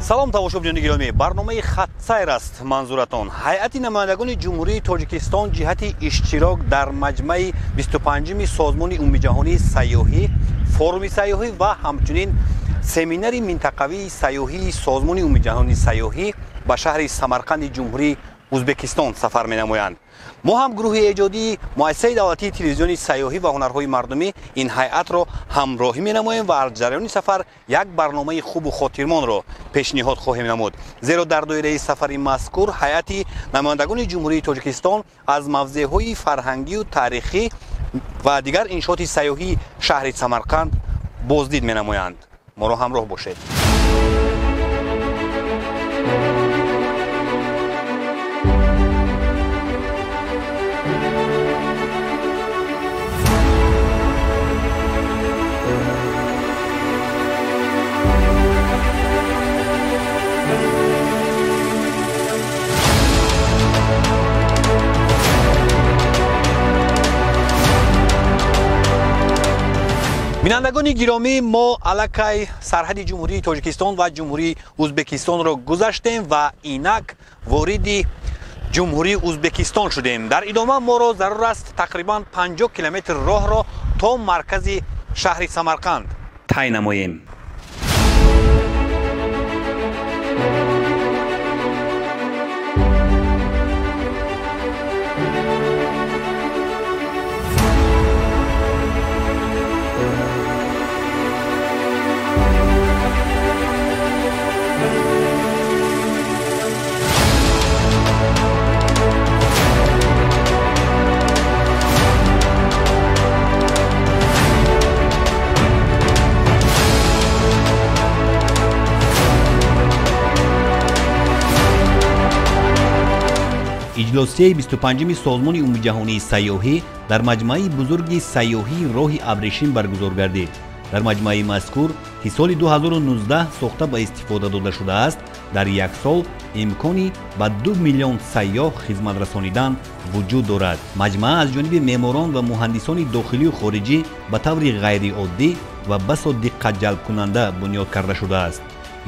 салом тамошобинони гиромӣ, барномаи хатсайр аст манзуратон. ҳайати намояндагони ҷумҳурии Тоҷикистон ҷиҳати иштирок дар маҷмаи 25-ми созмони умумиҷаҳонии сайёҳӣ, форуми сайёҳӣ ва ҳамчунин семинари минтақавии сайёҳии созмони умумиҷаҳонии сайёҳӣ ба шаҳри Самарқанди ҷумҳурии Узбекистон сафар менамоянд. мо ҳам гурӯҳи эҷодии муассисаи давлатии телевизиони сайёҳӣ ва ҳунарҳои мардумӣ ин ҳайатро ҳамроҳӣ менамоем ва аз ҷараёни сафар як барномаи хубу хотирмонро пешниҳод хоҳем намуд. зеро дар доираи сафари мазкур ҳайати намояндагони ҷумҳурии Тоҷикистон аз мавзеъҳои фарҳангию таърихӣ ва дигар иншооти сайёҳии шаҳри Самарқанд боздид менамоянд. моро ҳамроҳ бошед. бинандагони гиромӣ, мо аллакай сарҳади ҷумҳурии Тоҷикистон ва ҷумҳурии Узбекистонро гузаштем ва инак вориди ҷумҳурии Узбекистон шудем. дар идома моро зарур аст тақрибан 50 километр роҳро то маркази шаҳри Самарқанд тай намоем. иҷлосияи 25-ми созмони умумиҷаҳонии сайёҳӣ дар маҷмаи бузурги сайёҳии роҳи абрешим баргузор гардид. дар маҷмаи мазкур ки соли 2019 сохта ба истифода дода шудааст, дар як сол имкони ба 2 миллион сайёҳ хизмат расонидан вуҷуд дорад. маҷмаа аз ҷониби меъморон ва муҳандисони дохилию хориҷӣ ба таври ғайриоддӣ ва басо диққатҷалбкунанда бунёд карда шудааст.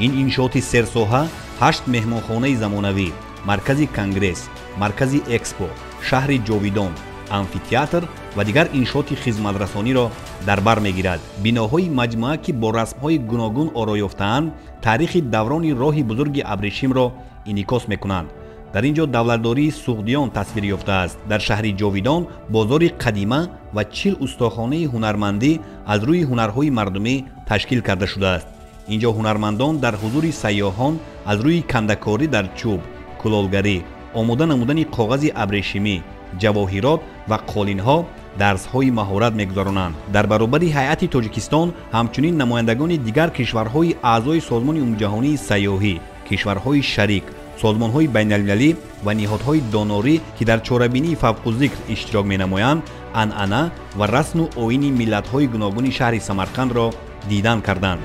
ин иншооти серсоҳа 8 меҳмонхонаи замонавӣ, маркази конгресс, маркази экспо, шаҳри ҷовидон, амфитеатр ва дигар иншооти хизматрасониро дар бар мегирад. биноҳои маҷмуа ки бо расмҳои гуногун оро ёфтаанд, таърихи даврони роҳи бузурги абрешимро инъикос мекунанд. дар ин ҷо давлатдории суғдиён тасвир ёфтааст. дар шаҳри ҷовидон бозори қадима ва 40 устохонаи ҳунармандӣ аз рӯи ҳунарҳои мардумӣ ташкил карда шудааст. ин ҷо ҳунармандон дар ҳузури сайёҳон аз рӯи кандакорӣ дар чӯб, кулолгарӣ, омода намудани коғази абрешимӣ, ҷавоҳирот ва қолинҳо дарсҳои маҳорат мегузаронанд. дар баробари ҳайати Тоҷикистон ҳамчунин намояндагони дигар кишварҳои аъзои созмони умумиҷаҳонии сайёҳӣ, кишварҳои шарик, созмонҳои байналмилалӣ ва ниҳодҳои донорӣ ки дар чорабинии фавқузикр иштирок менамоянд, анъана ва расму оини миллатҳои гуногуни шаҳри Самарқандро дидан карданд.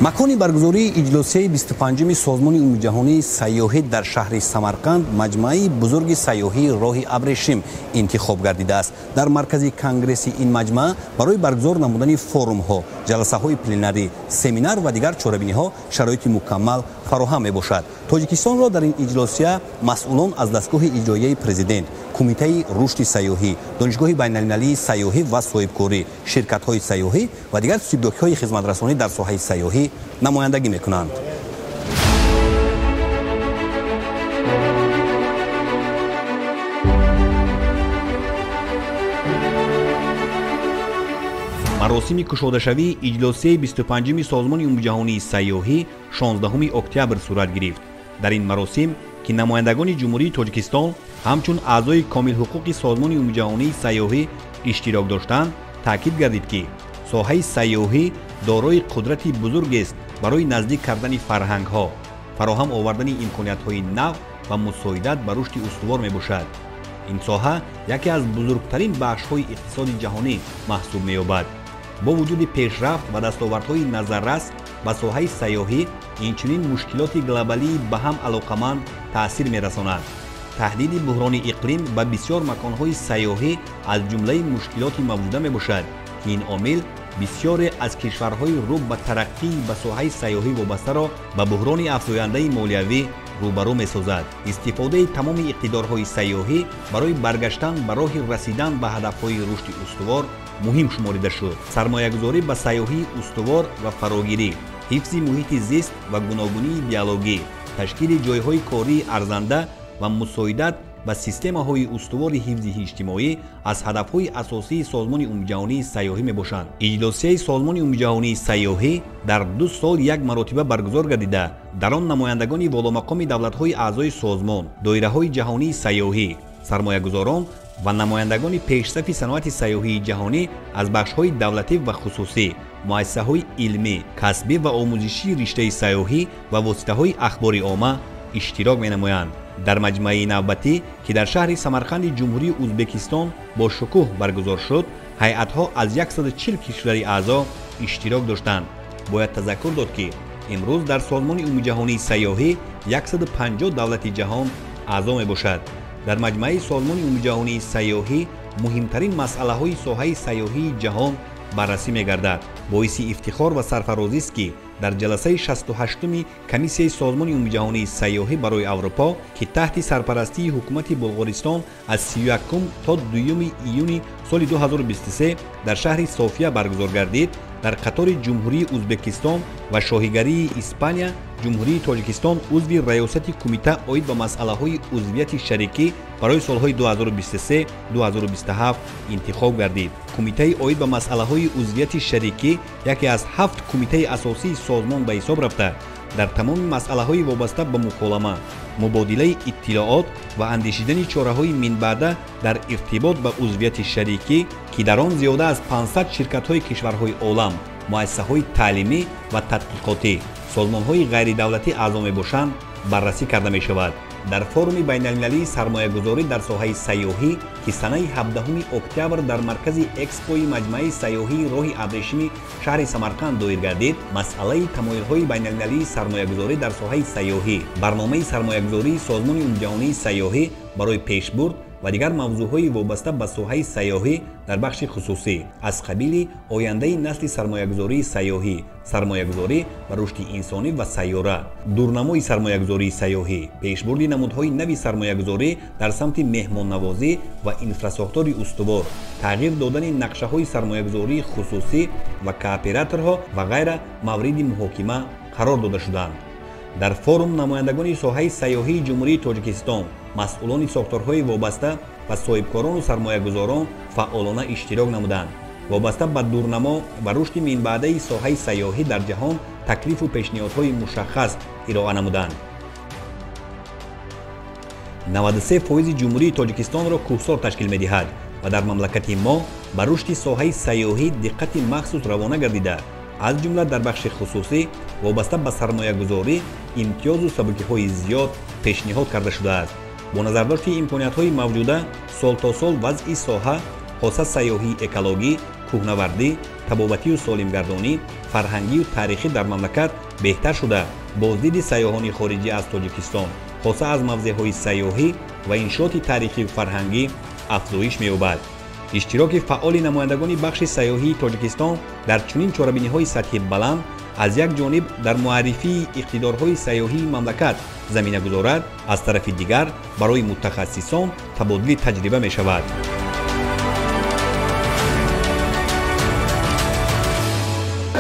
макони баргузории иҷлосияи 25-ми созмони умумиҷаҳонии сайёҳӣ дар шаҳри Самарқанд маҷмаи бузурги сайёҳии роҳи абрешим интихоб гардидааст. дар маркази конгресси ин маҷмаъ барои баргузор намудани форумҳо, ҷаласаҳои пленарӣ, семинар ва дигар чорабиниҳо шароити мукаммал фароҳам мебошад. тоҷикистонро дар ин иҷлосия масъулон аз дастгоҳи иҷроияи президент, кумитаи рушди сайёҳӣ, донишгоҳи байналмилалии сайёҳӣ ва соҳибкорӣ, ширкатҳои сайёҳӣ ва дигар субъектҳои хизматрасонӣ дар соҳаи сайёҳӣ намояндагӣ мекунанд. маросими кушодашавии иҷлосияи 25-ми созмони умумиҷаҳонии сайёҳӣ 16 октябр сурат гирифт. дар ин маросим ки намояндагони ҷумҳурии Тоҷикистон ҳамчун аъзои комилҳуқуқи созмони умумиҷаҳонии сайёҳӣ иштирок доштанд, таъкид гардид ки соҳаи сайёҳӣ дорои қудрати бузургест барои наздик кардани фарҳангҳо, фароҳам овардани имкониятҳои нав ва мусоидат ба рушди устувор мебошад. ин соҳа яке аз бузургтарин бахшҳои иқтисоди ҷаҳонӣ маҳсуб меёбад. бо вуҷуди пешрафт ва дастовардҳои назаррас ба соҳаи сайёҳӣ, инчунин мушкилоти глобалӣ ба ҳам алоқаманд таъсир мерасонанд. таҳдиди буҳрони иқлим ба бисёр маконҳои сайёҳӣ аз ҷумлаи мушкилоти мавҷуда мебошад, ки ин омил бисёре аз кишварҳои рӯ ба тараққии ба соҳаи сайёҳӣ вобастаро ба буҳрони афзояндаи молиявӣ рӯбарӯ месозад. истифодаи тамоми иқтидорҳои сайёҳӣ барои баргаштан ба роҳи расидан ба ҳадафҳои рушди устувор муҳим шуморида шуд. сармоягузорӣ ба сайёҳии устувор ва фарогирӣ, ҳифзи муҳити зист ва гуногунии биологӣ, ташкили ҷойҳои кории арзанда ва мусоидат ба системаҳои устувори ҳифзи иҷтимоӣ аз ҳадафҳои асосии Созмони Умумиҷаҳонии Сайёҳӣ мебошанд. иҷлосияи Созмони Умумиҷаҳонии Сайёҳӣ дар 2 сол як маротиба баргузор гардида, дар он намояндагони воломақоми давлатҳои аъзои созмон, доираҳои ҷаҳонии сайёҳӣ, сармоягузорон ва намояндагони пешсафи саноати сайёҳии ҷаҳонӣ аз бахшҳои давлатӣ ва хусусӣ, муассисаҳои илмӣ, касбӣ ва омӯзишии риштаи сайёҳӣ ва воситаҳои ахбори омма иштирок менамоянд. дар маҷмаи навбатӣ, ки дар шаҳри Самарқанди Ҷумҳурии Узбекистон бо шукӯҳ баргузор шуд, ҳайатҳо аз 140 кишвари аъзо иштирок доштанд. бояд тазаккур дод, ки имрӯз дар Созмони Умумиҷаҳонии Сайёҳӣ 150 давлати ҷаҳон аъзо мебошад. дар маҷмаи Созмони Умумиҷаҳонии Сайёҳӣ муҳимтарин масъалаҳои соҳаи сайёҳии ҷаҳон баррасӣ мегардад. боиси ифтихор ва сарфарозист, ки дар ҷаласаи 68-уми Комиссияи Созмони Умумиҷаҳонии Сайёҳӣ барои Аврупо, ки таҳти сарпарастии ҳукумати Булғористон аз 31 то 2 июни соли 2023 дар шаҳри София баргузор гардид, дар қатори Ҷумҳурии Узбекистон ва шоҳигарии Испания, Ҷумҳурии Тоҷикистон узви раёсати кумита оид ба масъалаҳои узвияти шарикӣ барои солҳои 2023-2027 интихоб гардид. кумитаи оид ба масъалаҳои узвияти шарикӣ яке аз 7 кумитаи асосии созмон ба ҳисоб рафта, дар тамоми масъалаҳои вобаста ба муколама, мубодилаи иттилоот ва андешидани чораҳои минбаъда дар иртибот ба узвияти шарикӣ, ки дар он зиёда аз 500 ширкатҳои кишварҳои олам, муассисаҳои таълимӣ ва тадқиқотӣ, созмонҳои ғайридавлатӣ аъзо мебошанд, баррасӣ карда мешавад. дар форуми байналмилалии сармоягузорӣ дар соҳаи сайёҳӣ, ки санаи 17 октябр дар маркази экспои маҷмаи сайёҳии роҳи абрешими шаҳри Самарқанд доир гардид, масъалаи тамоилҳои байналмилалии сармоягузорӣ дар соҳаи сайёҳӣ, барномаи сармоягузории Созмони Умумиҷаҳонии Сайёҳӣ барои пешбурд ва дигар мавзӯъҳои вобаста ба соҳаи сайёҳӣ дар бахши хусусӣ аз қабили ояндаи насли сармоягузории сайёҳӣ, сармоягузорӣ ва рушди инсонӣ ва сайёра, дурнамои сармоягузории сайёҳӣ, пешбурди намудҳои нави сармоягузорӣ дар самти меҳмоннавозӣ ва инфраструктури устувор, тағйир додани нақшаҳои сармоягузории хусусӣ ва кооператорҳо ва ғайра мавриди муҳокима қарор дода шуданд. дар форум намояндагони соҳаи сайёҳии Ҷумҳурии Тоҷикистон, масъулони сохторҳои вобаста ва соҳибкорону сармоягузорон фаъолона иштирок намуданд. вобаста ба дурнамо ва рушди минбаъдаи соҳаи сайёҳӣ дар ҷаҳон таклифу пешниҳодҳои мушаххас ироа намуданд. 93% Ҷумҳурии Тоҷикистонро кӯҳсор ташкил медиҳад ва дар мамлакати мо ба рушди соҳаи сайёҳӣ диққати махсус равона гардида, аз ҷумла дар бахши хусусӣ вобаста ба сармоягузорӣ имтиёзу сабукиҳои зиёд пешниҳод карда шудааст. бо назардошти имкониятҳои мавҷуда, сол то сол вазъи соҳа, хоса сайёҳии экологӣ, кӯҳнавардӣ, табобатию солимгардонӣ, фарҳангию таърихӣ дар мамлакат беҳтар шуда, боздиди сайёҳони хориҷӣ аз Тоҷикистон, хоса аз мавзеъҳои сайёҳӣ ва иншооти таърихиву фарҳангӣ афзоиш меёбад. иштироки фаъоли намояндагони бахши сайёҳии Тоҷикистон дар чунин чорабиниҳои сатҳи баланд аз як ҷониб дар муаррифии иқтидорҳои сайёҳии мамлакат замина гузорад, аз тарафи дигар барои мутахассисон табодили таҷриба мешавад.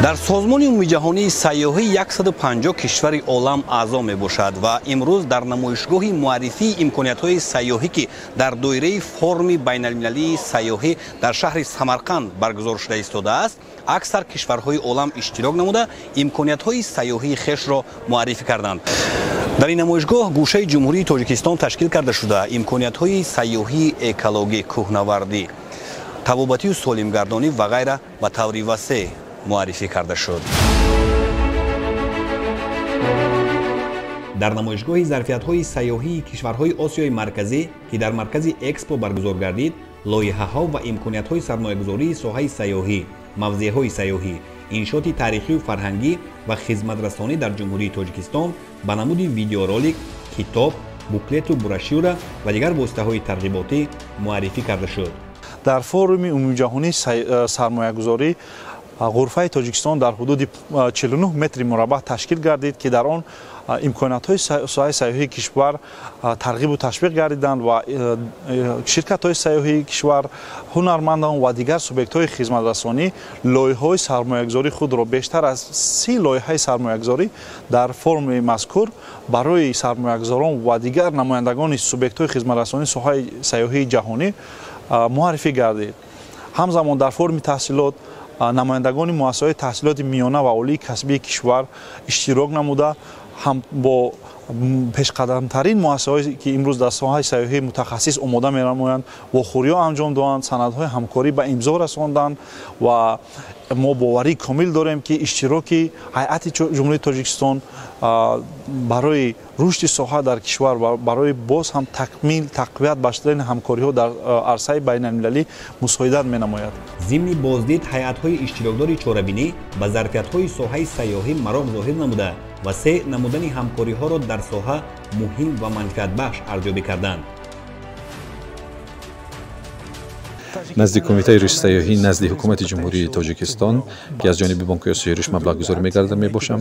дар Созмони Умумиҷаҳонии Сайёҳӣ 150 кишвари олам аъзо мебошад ва имрӯз дар намоишгоҳи муаррифии имкониятҳои сайёҳӣ, ки дар доираи форуми байналмилалии сайёҳӣ дар шаҳри Самарқанд баргузор шуда истодааст, аксар кишварҳои олам иштирок намуда имкониятҳои сайёҳии хешро муаррифӣ карданд. дар ин намоишгоҳ гӯшаи Ҷумҳурии Тоҷикистон ташкил карда шуда имкониятҳои сайёҳии экологӣ, кӯҳнавардӣ, табобатию солимгардонӣ ва ғайра ба таври васеъ муаррифӣ карда шуд. дар намоишгоҳи зарфиятҳои сайёҳии кишварҳои осиёи марказӣ ки дар маркази экспо баргузор гардид, лоиҳаҳо ва имкониятҳои сармоягузории соҳаи сайёҳӣ, мавзеъҳои сайёҳӣ, иншооти таърихию фарҳангӣ ва хизматрасонӣ дар ҷумҳурии Тоҷикистон ба намуди видеоролик, китоб, буклету брошюра ва дигар воситаҳои тарғиботӣ муаррифӣ карда шуд. дар форуми умумиҷаҳонии сармоягузорӣ ғурфаи Тоҷикистон дар ҳудуди 49 метри мураббаъ ташкил гардид ки дар он имкониятҳои соҳаи сайёҳии кишвар тарғибу ташвиқ гардиданд ва ширкатҳои сайёҳии кишвар, ҳунармандон ва дигар субъектҳои хизматрасонӣ лоиҳаҳои сармоягузории худро бештар аз 30 лоиҳаи сармоягузорӣ дар форуми мазкур барои сармоягузорон ва дигар намояндагони субъектҳои хизматрасонии соҳаи сайёҳии ҷаҳонӣ муаррифӣ гардид. ҳамзамон дар форуми таҳсилот намояндагони муассисаҳои таҳсилоти миёна ва олии касбии кишвар иштирок намуда ҳам бо пешқадамтарин муассисаҳое ки имрӯз дар соҳаи сайёҳӣ мутахассис омода менамоянд вохӯриҳо анҷом доҳанд, санадҳои ҳамкорӣ ба имзо расонданд ва мо боварии комил дорем ки иштироки ҳайати ҷумҳурии Тоҷикистон барои рушди соҳа дар кишвар ва барои боз ҳам такмил тақвият ба шудани ҳамкориҳо дар арсаи байналмилалӣ мусоидат менамояд. зимни боздид ҳайатҳои иштирокдори чорабинӣ ба зарфиятҳои соҳаи сайёҳӣ мароғ зоҳир намуда ва се намудани ҳамкориҳоро дар соҳа муҳим ва манфиатбахш арзёбӣ карданд. назди кумитаи рушди сайёҳӣ назди ҳукумати ҷумҳурии Тоҷикистон ки аз ҷониби Бонки Осиёи Рушд маблағгузорӣ мегардад мебошам.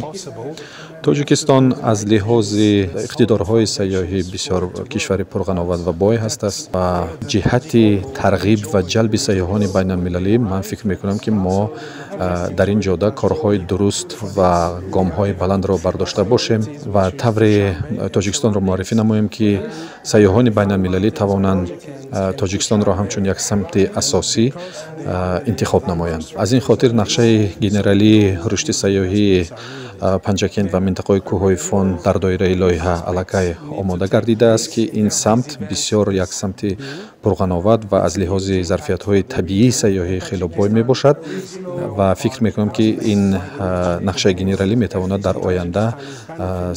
Тоҷикистон аз лиҳози иқтидорҳои сайёҳӣ бисёр кишвари пурғановат ва бой ҳастааст ва ҷиҳати тарғиб ва ҷалби сайёҳони байналмилалӣ ман фикр мекунам ки мо дар ин ҷода корҳои дуруст ва гомҳои баландро бардошта бошем ва тавре Тоҷикистонро муаррифӣ намоем ки сайёҳони байналмилалӣ тавонанд Тоҷикистонро ҳамчун як самти асосӣ интихоб намоянд. Аз ин хотир нақшаи генералии рушди сайёҳии Панҷакент ва минтақаи кӯҳҳои Фон дар доираи лоиҳа аллакай омода гардидааст ки ин самт бисёр як самти пурғановат ва аз лиҳози зарфиятҳои табиии сайёҳӣ хело бой мебошад ва фикр мекунам ки ин нақшаи генералӣ метавонад дар оянда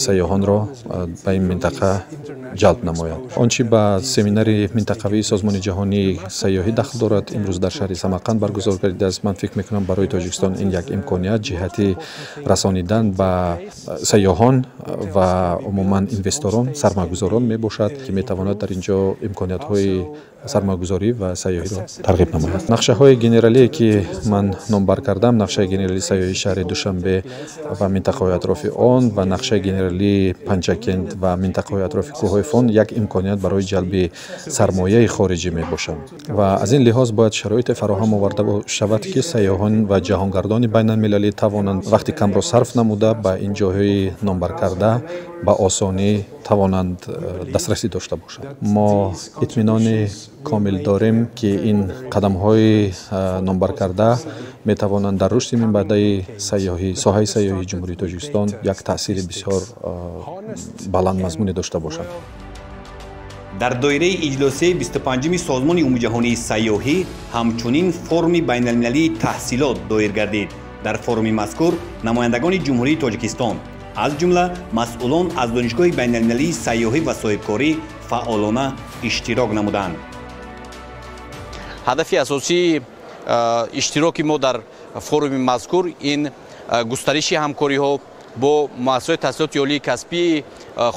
сайёҳонро ба ин минтақа ҷалб намояд. Он чи ба семинари минтақавии Созмони ҷаҳонии сайёҳӣ дахл дорад, имрӯз дар шаҳри Самарқанд баргузор гардидааст. Ман фикр мекунам барои Тоҷикистон ин як имконият ҷиҳати расонидан ба сайёҳон ва умуман инвесторон, сармоягузорон мебошад ки метавонад дар ин ҷо имкониятҳои сармоягузорӣ ва сайёҳиро тарғиб намояд. Нақшаҳои генералие ки ман номбар кардам, нақшаи генералии сайёҳии шаҳри Душанбе ва минтақаҳои атрофи он ва нақшаи генералии Панҷакент ва минтақаҳои атрофи кӯҳҳои Фон як имконият барои ҷалби сармояи хориҷӣ мебошанд ва аз ин лиҳоз бояд шароите фароҳам оварда шавад ки сайёҳон ва ҷаҳонгардони байналмилалӣ тавонанд вақти камро сарф намуда ба ин ҷойҳои номбар карда ба осонӣ тавонанд дастрасӣ дошта бошанд. Мо итминони комил дорем ки ин қадамҳои номбар карда метавонанд дар рушди минбаъдаи сайёҳӣ соҳаи сайёҳии ҷумҳурии Тоҷикистон як таъсири бисёр баландмазмуне дошта бошанд. дар доираи иҷлосии 25-ми созмони умумиҷаҳонии сайёҳӣ ҳамчунин форуми байналмилалии таҳсилот доир гардид. дар форуми мазкур намояндагони ҷумҳурии Тоҷикистон аз ҷумла масъулон аз донишгоҳи байналмилалии сайёҳӣ ва соҳибкорӣ фаъолона иштирок намуданд. ҳадафи асосии иштироки мо дар форуми мазкур ин густариши ҳамкориҳо бо муассисаҳои таҳсилоти олии касбии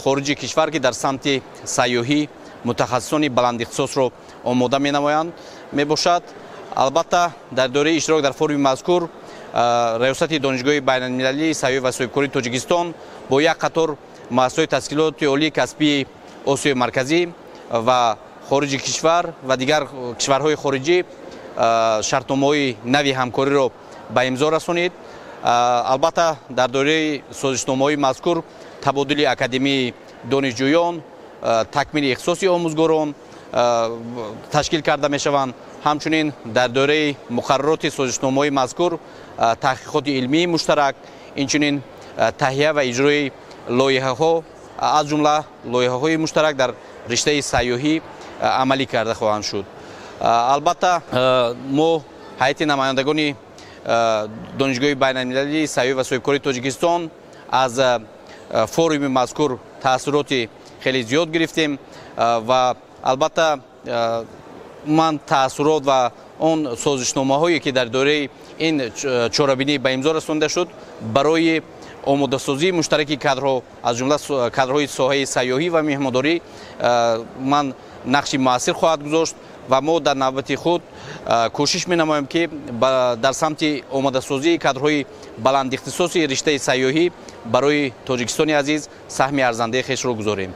хориҷи кишвар ки дар самти сайёҳӣ мутахассисони баландихтисосро омода менамоянд мебошад. албатта дар дораи иштирок дар форуми мазкур раёсати донишгоҳи байналмилалии сайёҳӣ ва соҳибкории Тоҷикистон бо як қатор муассисаҳои таҳсилоти олии касбии Осиёи марказӣ ва хориҷи кишвар ва дигар кишварҳои хориҷӣ шартномаҳои нави ҳамкориро ба имзо расонид. албатта дар доираи созишномаҳои мазкур табодули академии донишҷӯён, такмили ихтисоси омӯзгорон ташкил карда мешаванд. ҳамчунин дар доираи муқаррароти созишномаҳои мазкур таҳқиқоти илмии муштарак, инчунин таҳия ва иҷрои лоиҳаҳо аз ҷумла лоиҳаҳои муштарак дар риштаи сайёҳӣ амалӣ карда хоҳанд шуд. албатта мо ҳайати намояндагони донишгоҳи байналмилалии сайёҳӣ ва соҳибкории Тоҷикистон аз форуми мазкур таъссуроти хеле зиёд гирифтем ва албатта ман таъссурот ва он созишномаҳое ки дар дораи ин чорабинӣ ба имзо расонда шуд барои омодасозии муштараки кадрҳо аз ҷумла кадрҳои соҳаи сайёҳӣ ва меҳмондорӣ ман нақши муассир хоҳад гузошт ва мо дар навбати худ кӯшиш менамоем ки дар самти омодасозии кадрҳои баландихтисоси риштаи сайёҳӣ барои тоҷикистони азиз саҳми арзандаи хешро гузорем.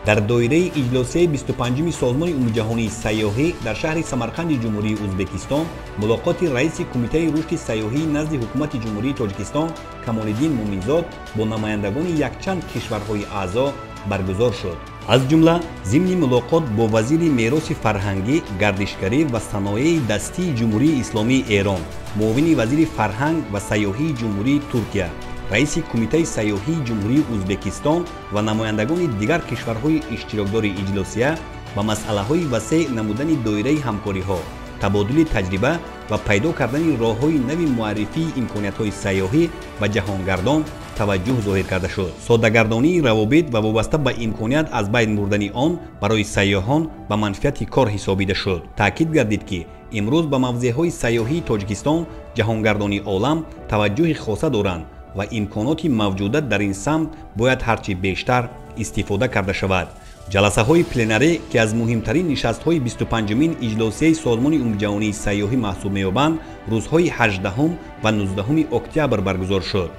дар доираи иҷлосияи 25-ми созмони умумиҷаҳонии сайёҳӣ дар шаҳри Самарқанди ҷумҳурии Узбекистон мулоқоти раиси кумитаи рушди сайёҳӣ назди ҳукумати ҷумҳурии Тоҷикистон Камолиддин Муминзод бо намояндагони якчанд кишварҳои аъзо баргузор шуд. аз ҷумла зимни мулоқот бо вазири мероси фарҳангӣ, гардишгарӣ ва саноеи дастии ҷумҳурии исломии Эрон, муовини вазири фарҳанг ва сайёҳии ҷумҳурии Туркия, раиси кумитаи сайёҳии ҷумҳурии Узбекистон ва намояндагони дигар кишварҳои иштирокдори иҷлосия ба масъалаҳои васеъ намудани доираи ҳамкориҳо, табодули таҷриба ва пайдо кардани роҳҳои нави муаррифии имкониятҳои сайёҳӣ ба ҷаҳонгардон таваҷҷӯҳ зоҳир карда шуд. Соддагардонии равобит ва вобаста ба имконият аз байн бурдани он барои сайёҳон ба манфиати кор ҳисобида шуд. таъкид гардид ки имрӯз ба мавзеъҳои сайёҳии Тоҷикистон ҷаҳонгардони олам таваҷҷӯҳи хоса доранд ва имконоти мавҷуда дар ин самт бояд ҳарчи бештар истифода карда шавад. ҷаласаҳои пленарӣ ки аз муҳимтарин нишастҳои 25-мин иҷлосияи созмони умумиҷаҳонии сайёҳӣ маҳсуб меёбанд, рӯзҳои 18 ва 19 октябр баргузор шуд.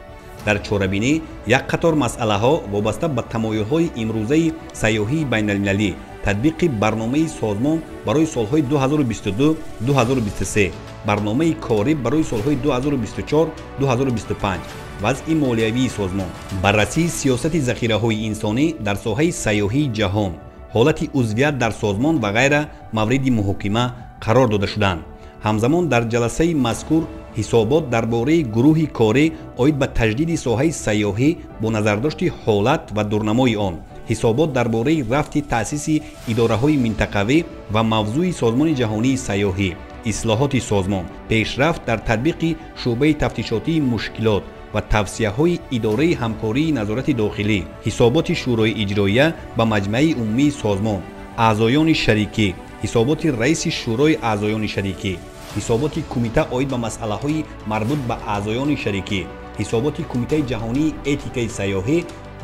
дар чорабинӣ як қатор масъалаҳо вобаста ба тамоюлҳои имрӯзаи сайёҳии байналмилалӣ, татбиқи барномаи созмон барои солҳои 2022-2023, барномаи корӣ барои солҳои 2024-2025, вазъи молиявии созмон, баррасии сиёсати захираҳои инсонӣ дар соҳаи сайёҳии ҷаҳон, ҳолати узвият дар созмон ва ғайра мавриди муҳокима қарор дода шуданд. ҳамзамон дар ҷаласаи мазкур ҳисобот дар бораи гурӯҳи корӣ оид ба таҷдиди соҳаи сайёҳӣ бо назардошти ҳолат ва дурнамои он, ҳисобот дар бораи рафти таъсиси идораҳои минтақавӣ ва мавзӯи созмони ҷаҳонии сайёҳӣ, ислоҳоти созмон, пешрафт дар татбиқи шуъбаи тафтишотии мушкилот ва тавсияҳои идораи ҳамкории назорати дохилӣ, ҳисоботи шӯрои иҷроия ба маҷмаи умумии созмон, аъзоёни шарикӣ, ҳисоботи раиси шӯрои аъзоёни шарикӣ, ҳисоботи кумита оид ба масъалаҳои марбут ба аъзоёни шарикӣ, ҳисоботи кумитаи ҷаҳонии этикаи сайёҳӣ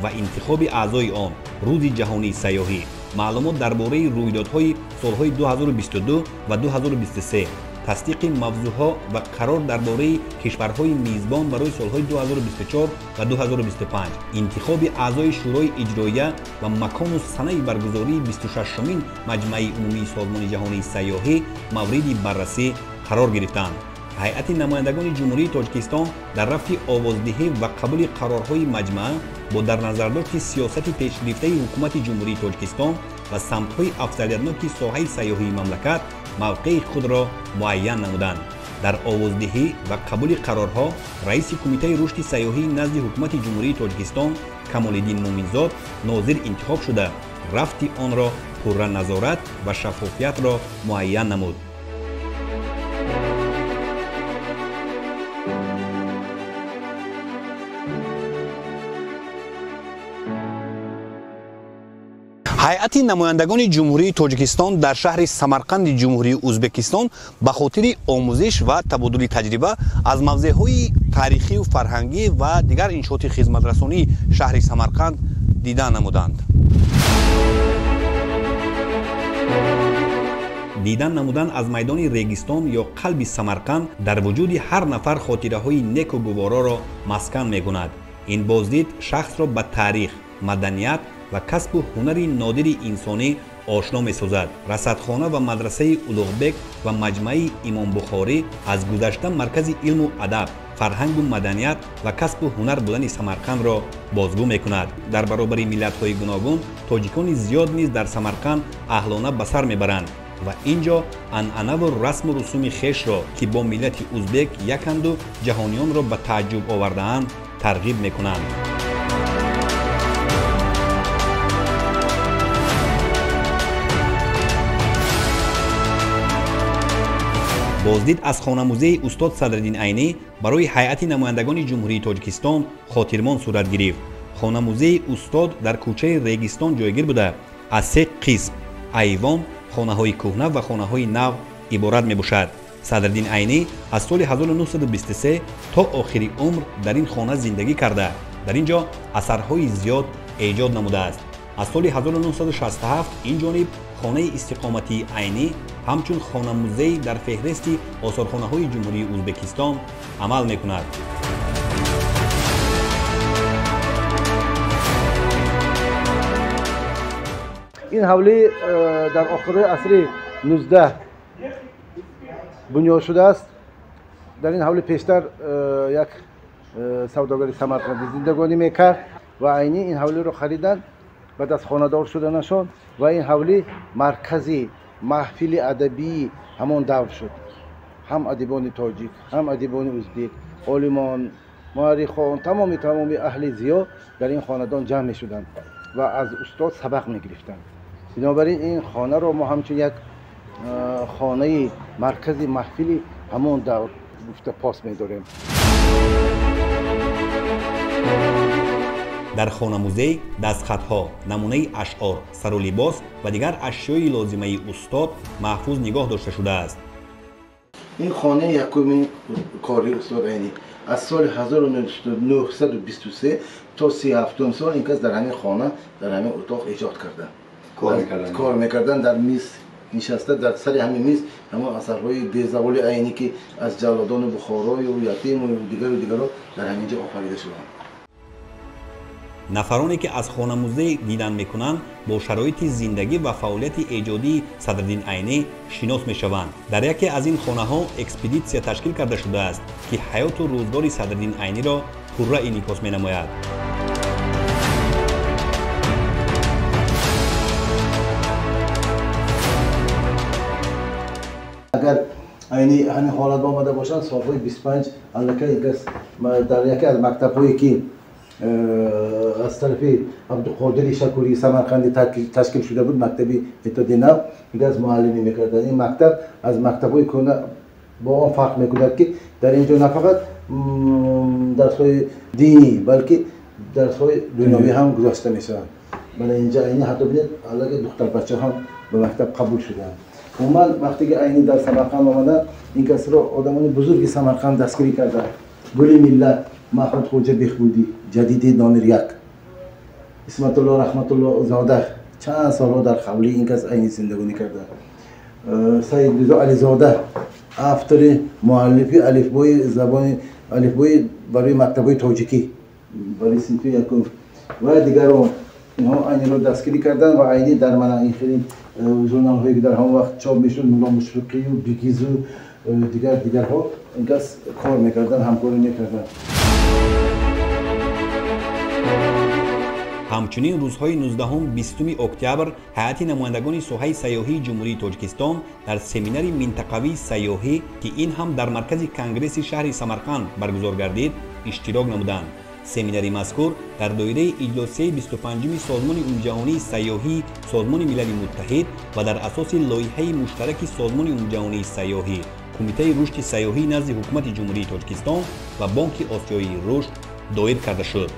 ва интихоби аъзои он, рӯзи ҷаҳонии сайёҳӣ, маълумот дар бораи рӯйдодҳои солҳои 2022 ва 2023, тасдиқи мавзӯъҳо ва қарор дар бораи кишварҳои мизбон барои солҳои 2024 ва 2025, интихоби аъзои шӯрои иҷроия ва макону санаи баргузории 26-мин маҷмаи умумии созмони ҷаҳонии сайёҳӣ мавриди баррасӣ қарор гирифтанд. ҳайати намояндагони ҷумҳурии Тоҷикистон дар рафти овоздиҳӣ ва қабули қарорҳои маҷмӯа бо дар назардошти сиёсати пешгирифтаи ҳукумати ҷумҳурии Тоҷикистон ва самтҳои афзалиятноки соҳаи сайёҳии мамлакат мавқеи худро муайян намуданд. дар овоздиҳӣ ва қабули қарорҳо раиси кумитаи рушди сайёҳии назди ҳукумати ҷумҳурии Тоҷикистон Камолиддин Муминзод нозир интихоб шуда, рафти онро пурра назорат ва шаффофиятро муайян намуд. ҳайати намояндагони ҷумҳурии Тоҷикистон дар шаҳри Самарқанди ҷумҳурии Узбекистон ба хотири омӯзиш ва табодули таҷриба аз мавзеъҳои таърихию фарҳангӣ ва дигар иншооти хизматрасонии шаҳри Самарқанд дидан намуданд. дидан намудан аз майдони регистон ё қалби Самарқанд дар вуҷуди ҳар нафар хотираҳои неку гувороро маскан мекунад. ин боздид шахсро ба таърих, маданият ва касбу ҳунари нодири инсонӣ ошно месозад. расадхона ва мадрасаи Улуғбек ва маҷмаи Имомбухорӣ аз гузашта маркази илму адаб, фарҳангу маданият ва касбу ҳунар будани Самарқандро бозгӯ мекунад. дар баробари миллатҳои гуногун тоҷикони зиёд низ дар Самарқанд аҳлона ба сар мебаранд ва ин ҷо анъанаву расму русуми хешро ки бо миллати узбек яканду ҷаҳонiyonро ба тааҷҷуб овардаанд тарғиб мекунанд. боздид аз хонамузеи устод Садриддин Айнӣ барои ҳайати намояндагони ҷумҳурии Тоҷикистон хотирмон сурат гирифт. خانه موزه استاد در کوچه ریگستان جایگیر بوده از 3 قسم ایوان، خانه های کهنه و خانه های نو عبارت می باشد. صدرالدین عینی از سال 1923 تا آخری عمر در این خانه زندگی کرده. در اینجا اثرهای زیاد ایجاد نموده است. از سال 1967 این جانب خانه استقامتی عینی همچون خانه موزه در فهرست آثارخانه های جمهوری ازبکستان عمل می کند. این حوله در آخر عصر 19 بنیاد شده است. در این حوله پیشتر یک سوداگر سمرقندی زندگانی میکرد و عینی این حوله رو خریدن، بعد از خانه‌دار شدنشان و این حوله مرکزی محفل ادبی همون دور شد. هم ادیبان تاجیک، هم ادیبان ازبک، عالمان، مورخان، تمام اهل ضیا در این خاندان جمع شدند و از استاد سبق می‌گرفتند. بنابراین این خانه رو ما همچون یک خانه مرکزی محفلی همون دور گفته پاس می‌داریم. در خانه موزه دستخطها، نمونه اشعار، سر و لباس و دیگر اشیای لازمه استاد محفوظ نگاه داشته شده است. این خانه یکمین کاری استاد عینی از سال 1923 تا 37 سال این کس در همین خانه در همین اتاق ایجاد کردن. کار میکردن در میز نشسته، در سر همین میز همون اثرهای بی‌زوال عینی که از جلادان بخارای و یتیم و دیگر در همینجا آفریده شدند. نفرانی که از خانه موزه دیدن میکنند با شرایط زندگی و فعالیت ایجادی صدرالدین عینی شناس میشوند. در یکی از این خانه ها اکسپدیسیا تشکیل کرده شده است که حیات و روزگار صدرالدین عینی را پررأی انعکاس مینماید. اگر عینی همین حالت با آمده باشند سالهای 25 در یکی از مکتب‌هایی که از طرف عبدالقادر شکوری سمرقندی تشکیل شده بود، مکتبی اتحادیه نو، دیگه از معلمی میکردن. این مکتب از مکتب‌های کهنه با آن فرق میکند که در اینجا نه فقط درس‌های دینی بلکه درس‌های دنیوی هم گذاشته میشن. برای اینجا عینی حتی ببینید علاوه دختر بچه هم به مکتب قبول شدن. عموما وقتی که عینی در سمرقند آمدن این کس را آدمان بزرگی سمرقند دستگیری کردن. گل ملت محمد خوجه بهبودی، جدید دانر یک، اسمت الله رحمت الله زاده چند سال در خاولی این کس عینی زندگانی کرده. سید رضا علی زاده افطر مؤلفی الفبای زبان الفبای برای مکتب‌های تاجیکی برای صنف یکم و دیگران اینها عینی را دستگیری کردن و عینی در من این خیلی ژورنال‌هایی که در همون وقت چاپ میشد، مولا مشفقی و بیگیزو دیگرها این کس کار میکردن، همکاری میکردن. همچنین روزهای 19-20 اکتبر هیئت نمایندگان ساحه سیاحی جمهوری تاجیکستان در سمینار منطقوی سیاحی که این هم در مرکز کنگره شهر سمرقند برگزار گردید اشتراک نمودند. سمینار مذکور در دایره اجلاسی 25 سازمان عمومی جهانی سیاحی سازمان ملل متحد و در اساس لایحه مشترک سازمان عمومی جهانی سیاحی کمیته رشد سیاحی نزد حکومت جمهوری تاجیکستان و بانک آسیایی رشد دایر کرده شد.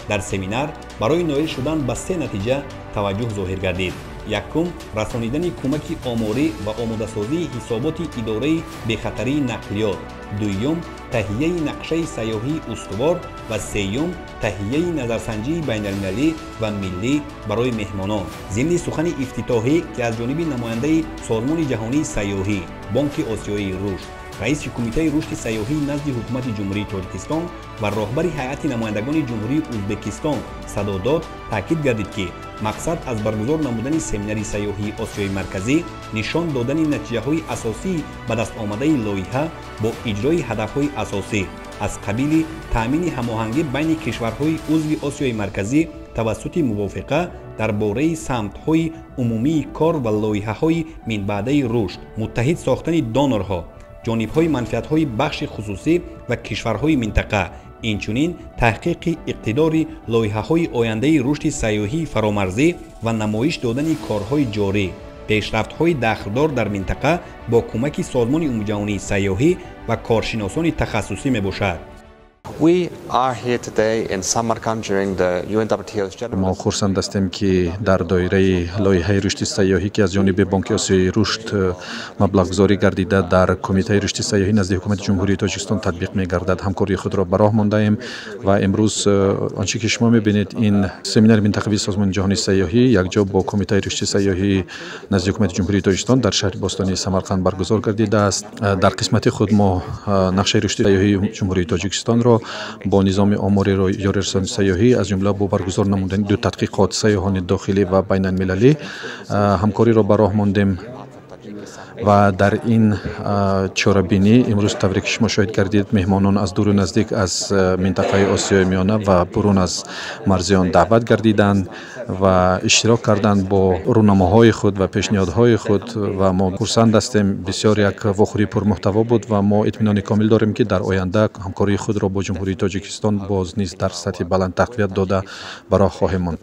در سمینار برای نائل شدن به 3 نتیجه توجه ظاهر گردید. یکم رسانیدن کمک آماری و آماده‌سازی حسابات اداره بخطری نقلیات، دوم تهیه نقشه سیاحی استوار و سوم تهیه نظرسنجی بین‌المللی و ملی برای مهمانان. ضمن سخن افتتاحی که از جانب نماینده سازمان جهانی سیاحی بانک آسیایی رشد رئیس کمیته رشد سیاحی نزد حکومت جمهوری تاجیکستان و راهبر هیئت نمایندگان جمهوری ازبکستان صدا داد، تاکید گردید که مقصد از برگزار نمودن سمینار سیاحی آسیای مرکزی نشان دادن نتیجه‌های اساسی به دست آمده لایحه با اجرای هدف‌های اساسی از قبیل تامین هماهنگی بین کشورهای عضو آسیای مرکزی توسط موافقه درباره سمت‌های عمومی کار و لایحه‌های من بعده رشد، متحد ساختن دانرها، جانب‌های منفعت‌های بخش خصوصی و کشورهای منطقه، اینچنین تحقیق اقتدار لایحه‌های آینده رشد سیاحی فرامرزی و نمایش دادن کارهای جاری، پیشرفت‌های دخلدار در منطقه با کمک سازمان عمومی جهانی سیاحی و کارشناسان تخصصی میباشد. We are here today in Samarkand during the UNWTO's General ما خرسند هستیم که در دایره لایحه رشد سیاحی که از جانب بانک آسیای رشد مبلغ گذاری گردیده در کمیته رشد سیاحی نزد حکومت جمهوری تاجیکستان تطبیق می‌گردد همکاری خود را به راه مانده ایم و امروز آنچه که شما می‌بینید این سمینار منطقوی سازمان جهانی سیاحی یکجا با کمیته رشد سیاحی نزد حکومت جمهوری تاجیکستان در شهر باستانی سمرقند برگزار گردیده است. در قسمت خود ما نقشه رشد سیاحی جمهوری تاجیکستان را با نظام آماری یاری سیاحی از جمله با برگزار نمودن دو تحقیقات سیاحان داخلی و بین المللی همکاری را به راه ماندیم و در این چاره‌بینی امروز طوری که شما شاهد کردید مهمانان از دور و نزدیک از منطقه آسیای میانه و برون از مرزیان دعوت گردیدند و اشتراک کردند با رونماهای خود و پیشنهادهای خود و ما خرسند هستیم. بسیار یک واخوری پرمحتوا بود و ما اطمینان کامل داریم که در آینده همکاری خود را با جمهوری تاجیکستان باز نیز در سطح بلند تقویت داده برای خواهیم ماند.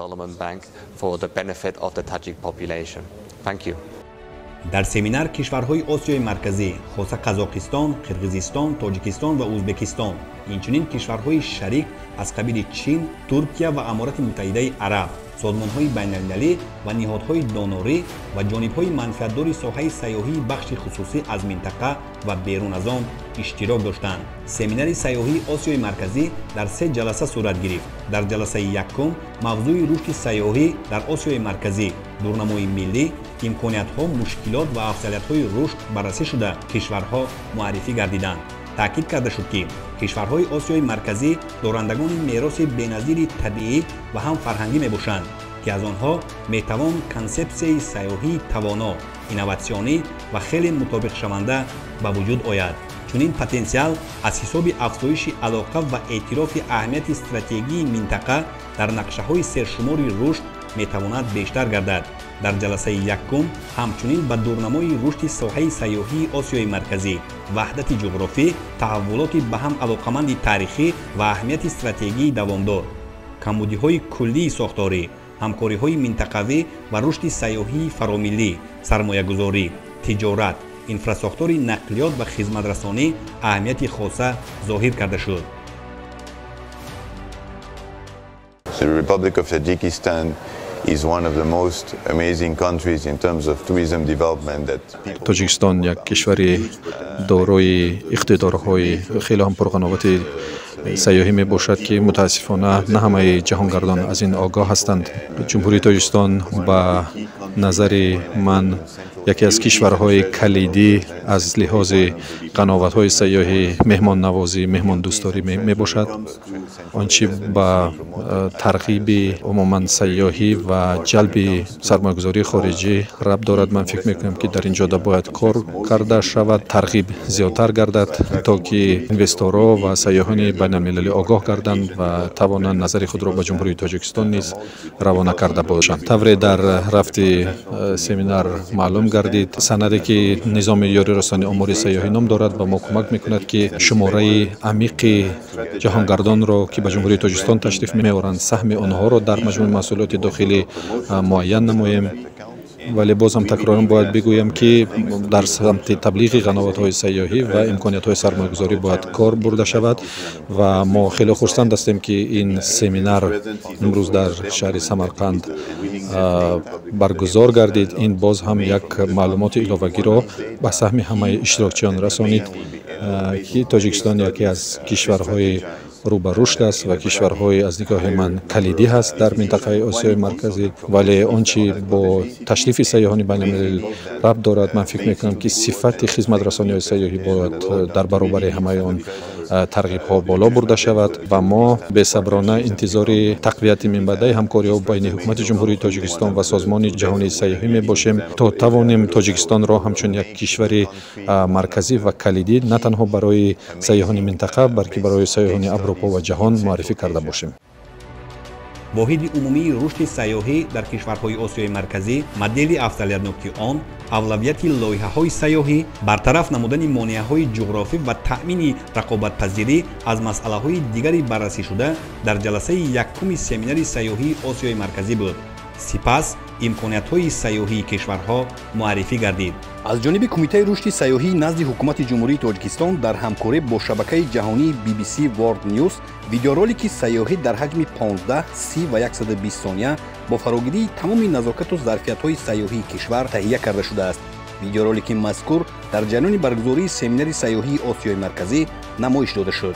در سمینار کشورهای آسیای مرکزی خاصه قزاقستان، قرقیزستان، تاجیکستان و ازبکستان اینچنین کشورهای شریک از قبیل چین، ترکیه و امارات متحده عرب، سازمان‌های بین‌المللی و نهادهای دانوری و جانب‌های منفعت‌دار ساحه سیاحی بخش خصوصی از منطقه و بیرون از آن اشتراک داشتند. سمینار سیاحی آسیای مرکزی در 3 جلسه صورت گرفت. در جلسه یکم موضوع رشد سیاحی در آسیای مرکزی، دورنمای ملی، امکانیت‌ها، مشکلات و افضلیت‌های رشد بررسی شده کشورها معرفی گردیدند. تاکید کرده شد که کشورهای آسیای مرکزی دارندگان میراث بی‌نظیر طبیعی و هم فرهنگی میباشند که از آنها میتوان کنسپسیون سیاحی توانا، اینواسیونی و خیلی مطابق شونده به وجود آید. چنین پتانسیل از حساب افزایش علاقه و اعتراف اهمیت استراتژیکی منطقه در نقشه‌های سرشماری رشد میتواند بیشتر گردد. در جلسه یکم همچنین به دورنمای رشد ساحه سیاحی آسیای مرکزی، وحدت جغرافی، تحولات به هم علاقمند تاریخی و اهمیت استراتژیکی دوامدار، کمبودی‌های کلی ساختاری، همکاری‌های منطقوی و رشد سیاحی فراملی، سرمایه‌گذاری، تجارت، انفراستراکچور نقلیات و خدمت‌رسانی اهمیت خاصه ظاهر کرده شد. The Republic of Tajikistan is one of the most amazing countries in terms of tourism development that people. تاجیکستان یک کشور دارای اقتدارهای خیلی هم پرقناوت سیاحی می باشد که متاسفانه نه همه جهانگردان از این آگاه هستند. جمهوری تاجیکستان به نظر من یکی از کشورهای کلیدی از لحاظ قناوت‌های سیاحی، مهمان نوازی، مهمان دوستداری می باشد. آنچه به ترغیب عموما سیاحی و جلب سرمایه‌گذاری خارجی ربط دارد. من فکر می‌کنم که در این جاده باید کار کرده شود، ترغیب زیادتر گردد تا که اینوستورها و سیاحان بین‌المللی آگاه گردند و توانند نظر خود را به جمهوری تاجیکستان نیز روانه کرده باشند. طوری در رفت سمینار معلوم گردید سندی که نظام یاری رسانی آماری سیاحی نام دارد و ما کمک میکند که شماره عمیق جهانگردان را که به جمهوری تاجیکستان تشریف می‌آورند سهم آنها را در مجموع محصولات داخلی معین نماییم. ولی باز هم تکرارم باید بگویم که در سمت تبلیغ قناوت‌های سیاحی و امکانیت‌های سرمایه‌گذاری باید کار برده شود و ما خیلی خرسند هستیم که این سمینار امروز در شهر سمرقند برگزار گردید. این باز هم یک معلومات اضافی را به سهم همه اشتراکچیان رسانید که تاجیکستان یکی از کشورهای رو به رشد است و کشورهای از نگاه من کلیدی هست در منطقه آسیای مرکزی. ولی آنچه با تشریف سیاحان بین‌المللی ربط دارد، من فکر میکنم که صفت خدمت رسانی سیاحی باید در برابر همه آن ترغیب ها بالا برده شود و ما به صبرانه انتظار تقویت منبع همکاری ها بین حکومت جمهوری تاجیکستان و سازمان جهانی سیاحی می باشیم تا توانیم تاجیکستان را همچون یک کشور مرکزی و کلیدی نه تنها برای سیاحان منطقه بلکه برای سیاحان اروپا و جهان معرفی کرده باشیم. واحد عمومی رشد سیاحی در کشورهای آسیای مرکزی مدل افضلیت‌ناک آن اولویت لایحه‌های سیاحی، برطرف نمودن مانع‌های جغرافی و تأمین رقابت‌پذیری از مسئله‌های دیگری بررسی شده در جلسه یکم سمینار سیاحی آسیای مرکزی بود. سپس امکانیت‌های سیاحی کشورها معرفی گردید. از جانب کمیته رشد سیاحی نزد حکومت جمهوری تاجیکستان در همکاری با شبکه جهانی BBC World News ویدیورولiki سیاحی در حجم 15, 30 و 120 ثانیه با فراگیری تمام نزاکت و ظرفیت‌های سیاحی کشور تهیه کرده شده است. ویدیورولiki مذکور در جریان برگزاری سمینار سیاحی آسیای مرکزی نمایش داده شد.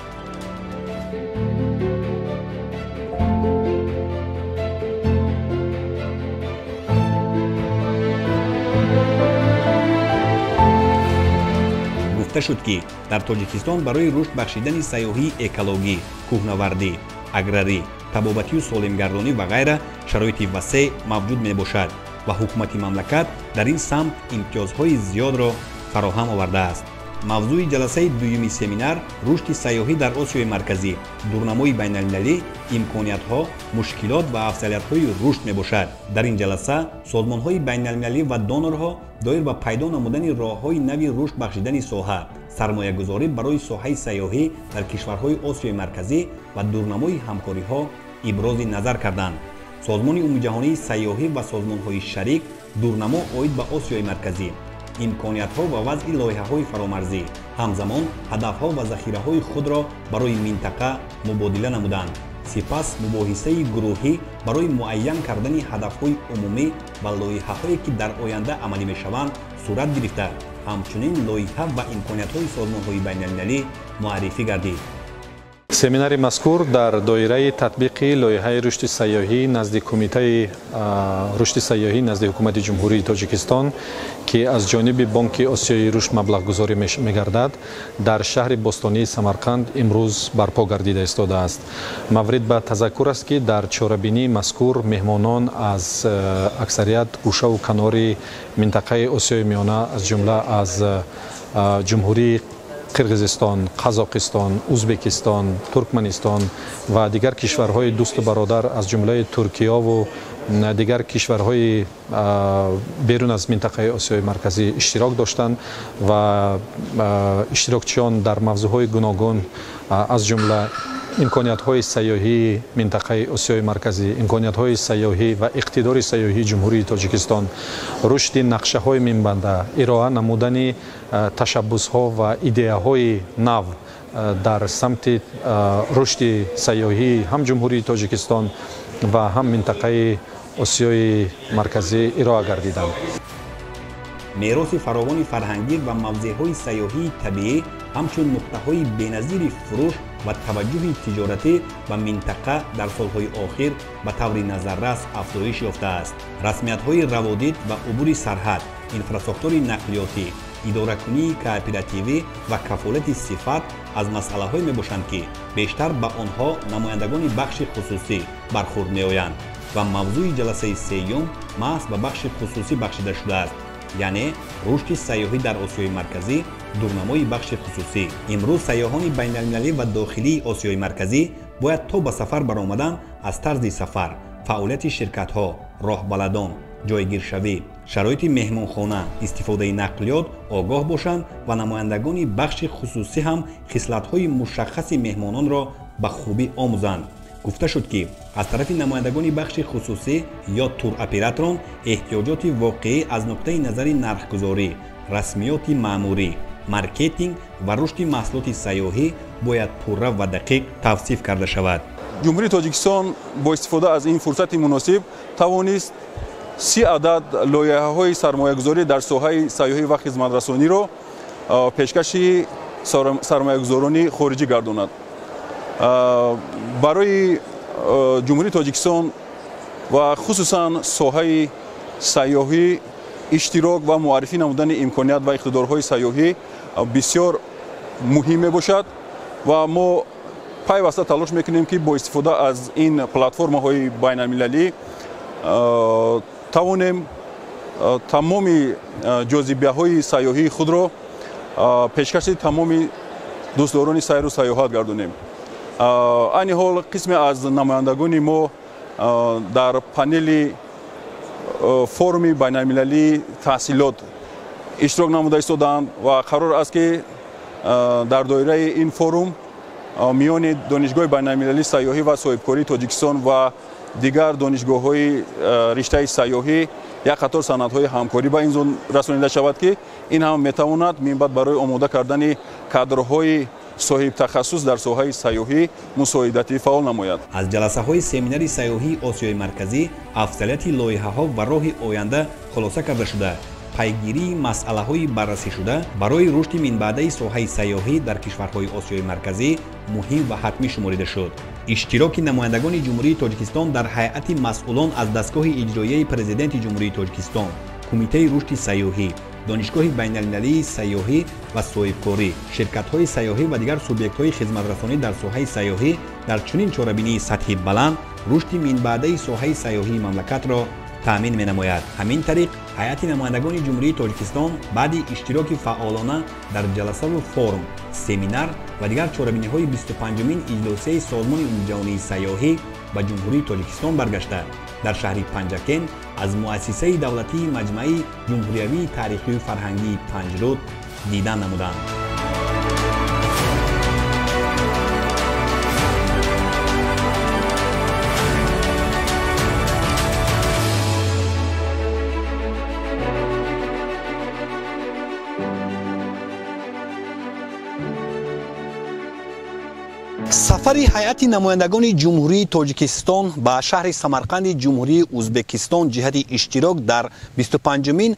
گفته شد که در تاجیکستان برای رشد بخشیدن سیاحی اکولوژی، کوهنوردی، اگراری، طبابتی و سالمگردانی و غیره شرایط وسیع موجود می باشد و حکومت مملکت در این سمت امتیازهای زیاد را فراهم آورده است. موضوع جلسه دومی سمینار رشد سیاحی در آسیای مرکزی، دورنمای بین المللی، امکانیت‌ها، مشکلات و افضلیت‌های رشد میباشد. در این جلسه سازمان‌های بین المللی و دونورها دایر به پیدا نمودن راه‌های نوی رشد بخشیدن ساحه، سرمایه‌گذاری برای ساحه سیاحی در کشورهای آسیای مرکزی و دورنمای همکاری‌ها ابراز نظر کردند. سازمان عمومی جهانی سیاحی و سازمان‌های شریک دورنما عاید به آسیای مرکزی امکانیت‌ها و وضع لایحه‌های فرامرزی همزمان هدف‌ها و ذخیره‌های خود را برای منطقه مبادله نمودند. سپس مباحثه گروهی برای معین کردن هدف‌های عمومی و لایحه‌هایی که در آینده عملی می‌شوند صورت گرفته. همچنین لایحه و امکانیت‌های سازمان‌های بین‌المللی معرفی گردید. семинари мазкур дар доираи татбиқи лоиҳаи рушди сайёҳӣ назди кумитаи рушди сайёҳӣ назди ҳукумати ҷумҳурии тоҷикистон ки аз ҷониби бонки осиёи рушд маблағгузорӣ мегардад дар шаҳри бостонии самарқанд имрӯз барпо гардида истодааст. маврид ба тазаккур аст ки дар чорабинии мазкур меҳмонон аз аксарият гӯшаву канори минтақаи осиёи миёна аз ҷумла аз ҷумҳурии қирғизистон, қазоқистон, узбекистон, туркманистон ва дигар кишварҳои дӯсту бародар аз ҷумлаи Туркияву дигар кишварҳои берун аз минтақаи осиёи марказӣ иштирок доштанд ва иштирокчиён дар мавзӯъҳои гуногун аз ҷумла имкониятҳои сайёҳии минтақаи осиёи марказӣ, имкониятҳои сайёҳӣ ва иқтидори сайёҳии ҷумҳурии тоҷикистон, рушди нақшаҳои минбанда, ироа намудани ташаббусҳо ва идеяҳои нав дар самти рушди сайёҳии ҳам ҷумҳурии тоҷикистон ва ҳам минтақаи осиёи марказӣ ироа гардиданд. мероси фаровони фарҳангӣ ва мавзеъҳои сайёҳии табиӣ ҳамчун нуқтаҳои беназири фурӯш ва таваҷҷуҳи тиҷоратӣ ба минтақа дар солҳои охир ба таври назаррас афзоиш ёфтааст. расмиятҳои раводид ва убури сарҳад, инфраструктураи нақлиётӣ, идоракунии кооперативӣ ва кафолати сифат аз масъалаҳое мебошанд ки бештар ба онҳо намояндагони бахши хусусӣ бархӯрд меоянд ва мавзӯи ҷаласаи сеюм маҳз ба бахши хусусӣ бахшида шудааст, яъне рушди сайёҳӣ дар осиёи марказӣ, дурнамои бахши хусусӣ. имрӯз сайёҳони байналмилалӣ ва дохилии осиёи марказӣ бояд то ба сафар баромадан аз тарзи сафар, фаъолияти ширкатҳо, роҳбаладон, ҷойгиршавӣ, шароити меҳмонхона, истифодаи нақлиёт огоҳ бошанд ва намояндагони бахши хусусӣ ҳам хислатҳои мушаххаси меҳмононро ба хубӣ омӯзанд. гуфта шуд ки аз тарафи намояндагони бахши хусусӣ ё туроператорон эҳтиёҷоти воқеӣ аз нуқтаи назари нархгузорӣ, расмиёти маъмурӣ, маркетинг ва рушди маҳсулоти сайёҳӣ бояд пурра ва дақиқ тавсиф карда шавад. ҷумҳурии тоҷикистон бо истифода аз ин фурсати муносиб тавонист 30 адад лоиҳаҳои сармоягузорӣ дар соҳаи сайёҳӣ ва хизматрасониро пешкаши сармоягузорони хориҷӣ гардонад. барои ҷумҳурии тоҷикистон ва хусусан соҳаи сайёҳӣ иштирок ва муаррифӣ намудани имконият ва иқтидорҳои сайёҳӣ бисёр муҳим мебошад ва мо пайваста талош мекунем ки бо истифода аз ин платформаҳои байналмилалӣ тавонем тамоми ҷозибияҳои сайёҳии худро пешкаши тамоми дӯстдорони сайру сайёҳат гардонем. айни ҳол қисме аз намояндагони мо дар панели форуми байналмилалии таҳсилот иштирок намуда истодаанд ва қарор аст ки дар доираи ин форум миёни донишгоҳи байналмилалии сайёҳӣ ва соҳибкории тоҷикистон ва дигар донишгоҳҳои риштаи сайёҳӣ як қатор санадҳои ҳамкорӣ ба ин зон расонида шавад, ки ин ҳам метавонад минбаъд барои омода кардани кадрҳои соҳибтахассус дар соҳаи сайёҳӣ мусоидатӣ фаъол намояд. аз ҷаласаҳои семинари сайёҳии осиёи марказӣ афзалияти лоиҳаҳо ва роҳи оянда хулоса карда шуда, пайгирии масъалаҳои баррасишуда барои рушди минбаъдаи соҳаи сайёҳӣ дар кишварҳои осиёи марказӣ муҳим ва ҳатмӣ шуморида шуд. иштироки намояндагони ҷумҳурии тоҷикистон дар ҳайати масъулон аз дастгоҳи иҷроияи президенти ҷумҳурии тоҷикистон, кумитаи рушди сайёҳӣ, донишгоҳи байналмилалии сайёҳӣ ва соҳибкорӣ, ширкатҳои сайёҳӣ ва дигар субъектҳои хизматрасонӣ дар соҳаи сайёҳӣ дар чунин чорабинии сатҳи баланд рушди минбаъдаи соҳаи сайёҳии мамлакатро таъмин менамояд. ҳамин тариқ ҳайати намояндагони ҷумҳурии тоҷикистон баъди иштироки фаъолона дар ҷаласаву форум, семинар ва дигар чорабиниҳои 25-мин иҷлосияи созмони умумиҷаҳонии сайёҳӣ ба ҷумҳурии тоҷикистон баргашта дар шаҳри Панҷакен аз муассисаи давлатии маҷмаи ҷумҳуриявии таърихию фарҳангии Панҷруд дидан намуданд. сафари ҳайати намояндагони ҷумҳурии тоҷикистон ба шаҳри самарқанди ҷумҳурии узбекистон ҷиҳати иштирок дар 25-мин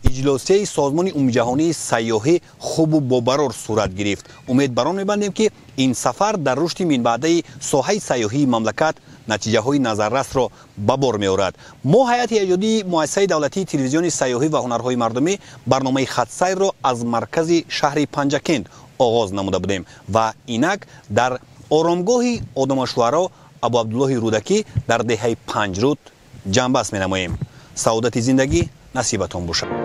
иҷлосияи созмони умумиҷаҳонии сайёҳӣ хубу бобарор сурат гирифт. умед бар он мебандем, ки ин сафар дар рушди минбаъдаи соҳаи сайёҳии мамлакат натиҷаҳои назаррасро ба бор меорад. мо ҳайати эҷодии муассисаи давлатии телевизиони сайёҳӣ ва ҳунарҳои мардумӣ барномаи хатсайрро аз маркази шаҳри Панҷакент оғоз намуда будем ва инак дар оромгоҳи одамашӯҳаро Абу Абдуллоҳи Рудакӣ дар деҳаи Панҷруд ҷамъбаст менамоем. саодати зиндагӣ насибатон бошад.